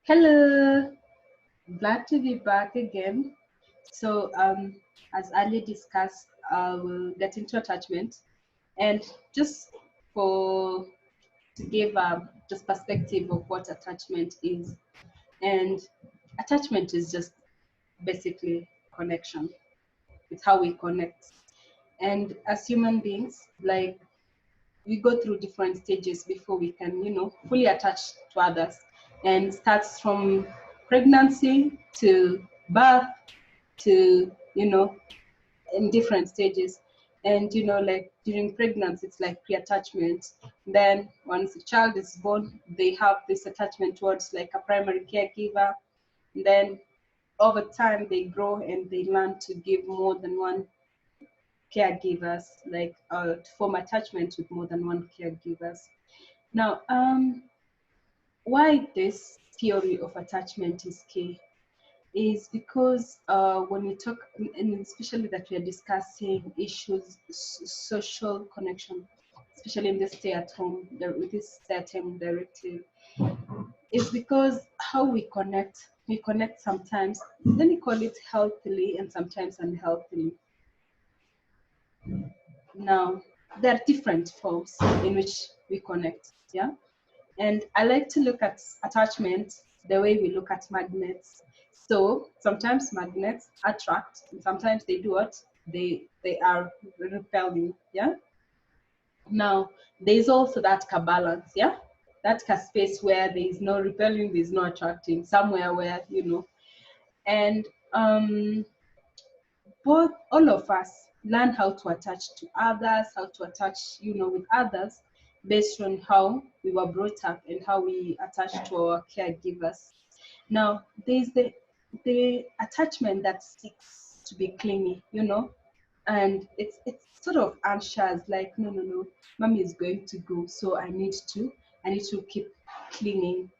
Hello, glad to be back again. So, as earlier discussed, we'll get into attachment, and just for to give just perspective of what attachment is, and attachment is just basically connection. It's how we connect, and as human beings, like we go through different stages before we can, fully attach to others, and starts from pregnancy to birth to, in different stages. And, like during pregnancy, it's like pre-attachment. Then once a child is born, they have this attachment towards like a primary caregiver. Then over time, they grow and they learn to give more than one caregivers, like to form attachments with more than one caregivers. Now, why this theory of attachment is key is because when we talk, and especially that we are discussing issues, social connection, especially in the stay-at-home, with this stay-at-home directive, is because how we connect sometimes, let me call it healthily and sometimes unhealthily. Now, there are different forms in which we connect, yeah? And I like to look at attachment the way we look at magnets. So sometimes magnets attract, and sometimes they do what? They are repelling, yeah? Now, there's also that balance, yeah? That space where there is no repelling, there's no attracting, somewhere where, and both all of us learn how to attach to others, how to attach, with others based on how we were brought up and how we attach to our caregivers. Now, there's the attachment that seeks to be clingy, and it's sort of anxious, like no, mommy is going to go, so I need to keep clinging,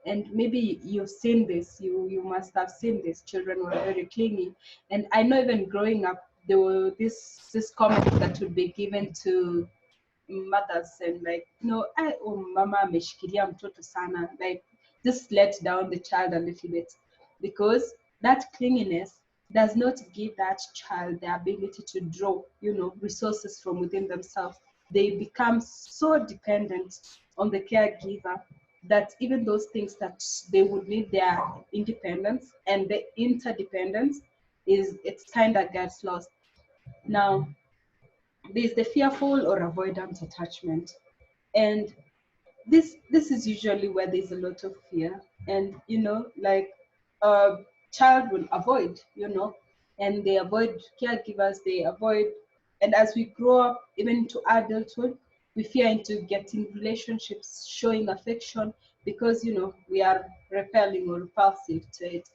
and maybe you've seen this, you must have seen this. Children were very clingy, and I know even growing up there were this comments that would be given to mothers, and like, oh mama ameshikilia mtoto sana, like just let down the child a little bit, because that clinginess does not give that child the ability to draw, resources from within themselves. They become so dependent on the caregiver that even those things that they would need their independence and the interdependence it's kind of gets lost. Now, there's the fearful or avoidant attachment, and this is usually where there's a lot of fear, and like a child will avoid, and they avoid caregivers, they avoid, and as we grow up even into adulthood, we fear into getting relationships, showing affection, because we are repelling or repulsive to it.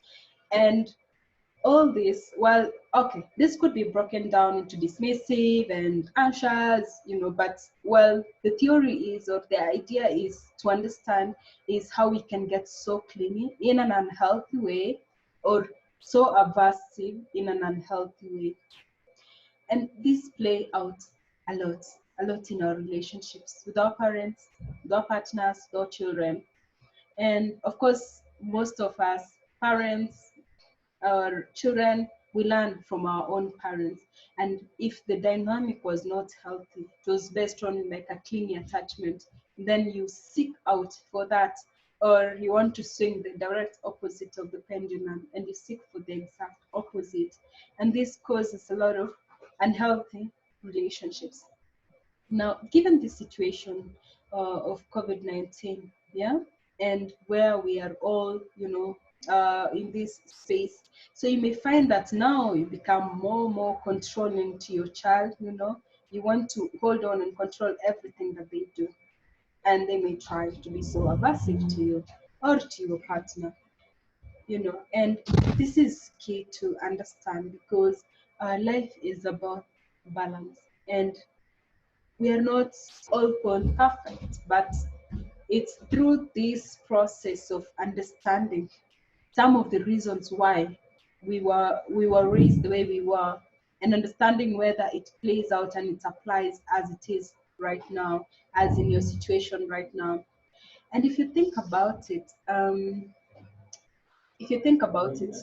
And all this, well, okay, this could be broken down into dismissive and anxious, but well, the theory is, or the idea is to understand is how we can get so clingy in an unhealthy way, or so aversive in an unhealthy way. And this play out a lot, a lot in our relationships with our parents, with our partners, with our children. And of course, most of us, parents, our children, we learn from our own parents. And if the dynamic was not healthy, it was based on like a clingy attachment, then you seek out for that, or you want to swing the direct opposite of the pendulum and you seek for the exact opposite. And this causes a lot of unhealthy relationships. Now, given the situation of COVID-19, yeah, and where we are all, in this space, so you may find that now you become more controlling to your child, you want to hold on and control everything that they do, and they may try to be so aversive to you or to your partner, and this is key to understand, because life is about balance, and we are not all born perfect, but it's through this process of understanding some of the reasons why we were raised the way we were, and understanding whether it plays out and it applies as it is right now, as in your situation right now. And if you think about it,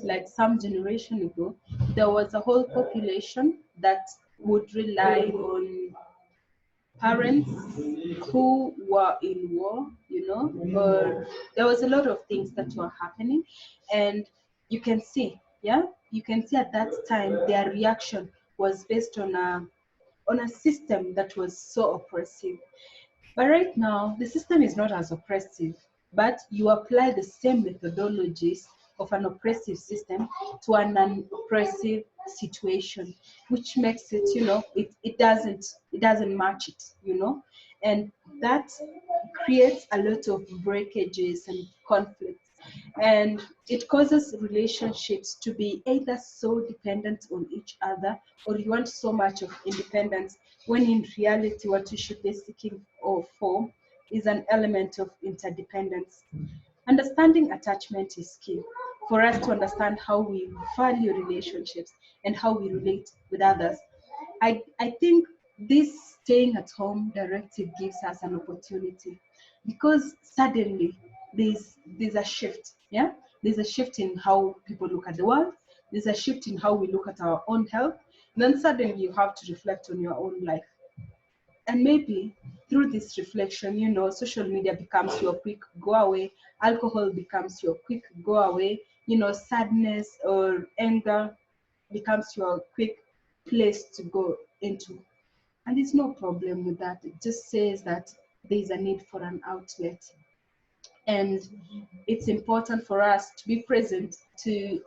like some generation ago, there was a whole population that would rely on parents who were in war, or there was a lot of things that were happening. And you can see, yeah, you can see at that time their reaction was based on a system that was so oppressive. But right now, the system is not as oppressive, but you apply the same methodologies of an oppressive system to an unoppressive situation, which makes it, it doesn't match it. And that creates a lot of breakages and conflicts. And it causes relationships to be either so dependent on each other, or you want so much of independence, when in reality what you should be seeking for is an element of interdependence. Understanding attachment is key for us to understand how we value relationships and how we relate with others. I think this staying at home directive gives us an opportunity, because suddenly there's a shift. Yeah, there's a shift in how people look at the world. There's a shift in how we look at our own health. And then suddenly you have to reflect on your own life. And maybe through this reflection, social media becomes your quick go away, alcohol becomes your quick go away, sadness or anger becomes your quick place to go into. And there's no problem with that. It just says that there's a need for an outlet. And it's important for us to be present to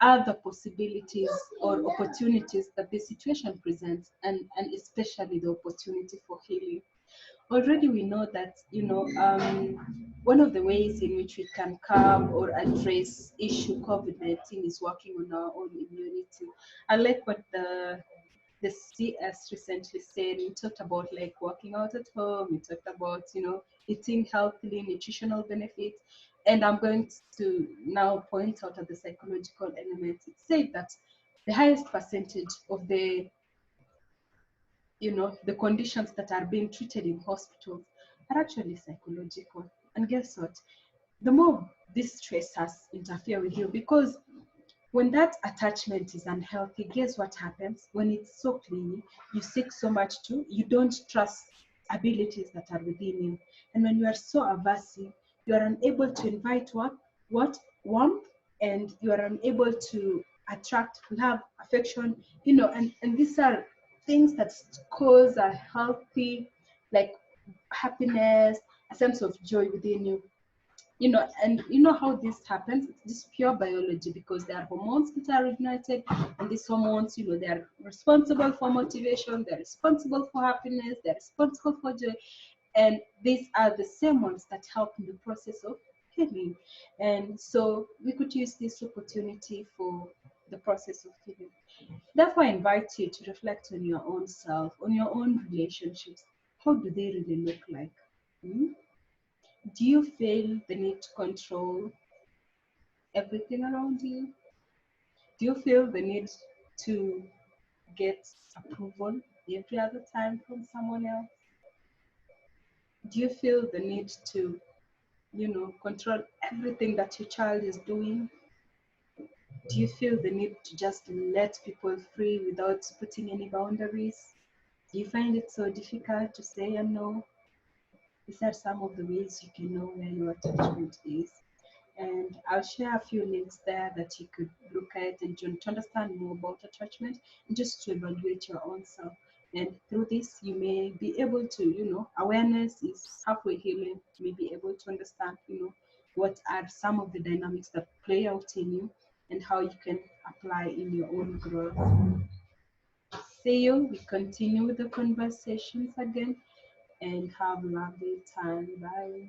other possibilities or opportunities that the situation presents, and especially the opportunity for healing. Already we know that, one of the ways in which we can curb or address issue COVID-19 is working on our own immunity. I like what the CS recently said. We talked about like working out at home. We talked about, eating healthily, nutritional benefits. And I'm going to now point out at the psychological elements. It said that the highest percentage of the conditions that are being treated in hospitals are actually psychological. And guess what? The more these stressors interfere with you, because when that attachment is unhealthy, guess what happens? When it's so clingy, you seek so much to, you don't trust abilities that are within you. And when you are so aversive, you are unable to invite what warmth, and you are unable to attract love, affection, and these are things that cause a healthy, like, happiness, a sense of joy within you. And you know how this happens. It's just pure biology, because there are hormones that are ignited, and these hormones, they are responsible for motivation, they're responsible for happiness, they're responsible for joy, and these are the same ones that help in the process of healing. And so we could use this opportunity for the process of healing. Therefore, I invite you to reflect on your own self, on your own relationships. How do they really look like? Hmm? Do you feel the need to control everything around you? Do you feel the need to get approval every other time from someone else? Do you feel the need to, control everything that your child is doing? Do you feel the need to just let people free without putting any boundaries? Do you find it so difficult to say a no? These are some of the ways you can know where your attachment is. And I'll share a few links there that you could look at and to understand more about attachment, and just to evaluate your own self. And through this, you may be able to, awareness is halfway healing. You may be able to understand, what are some of the dynamics that play out in you, and how you can apply in your own growth. See you. We continue with the conversations again, and have a lovely time. Bye.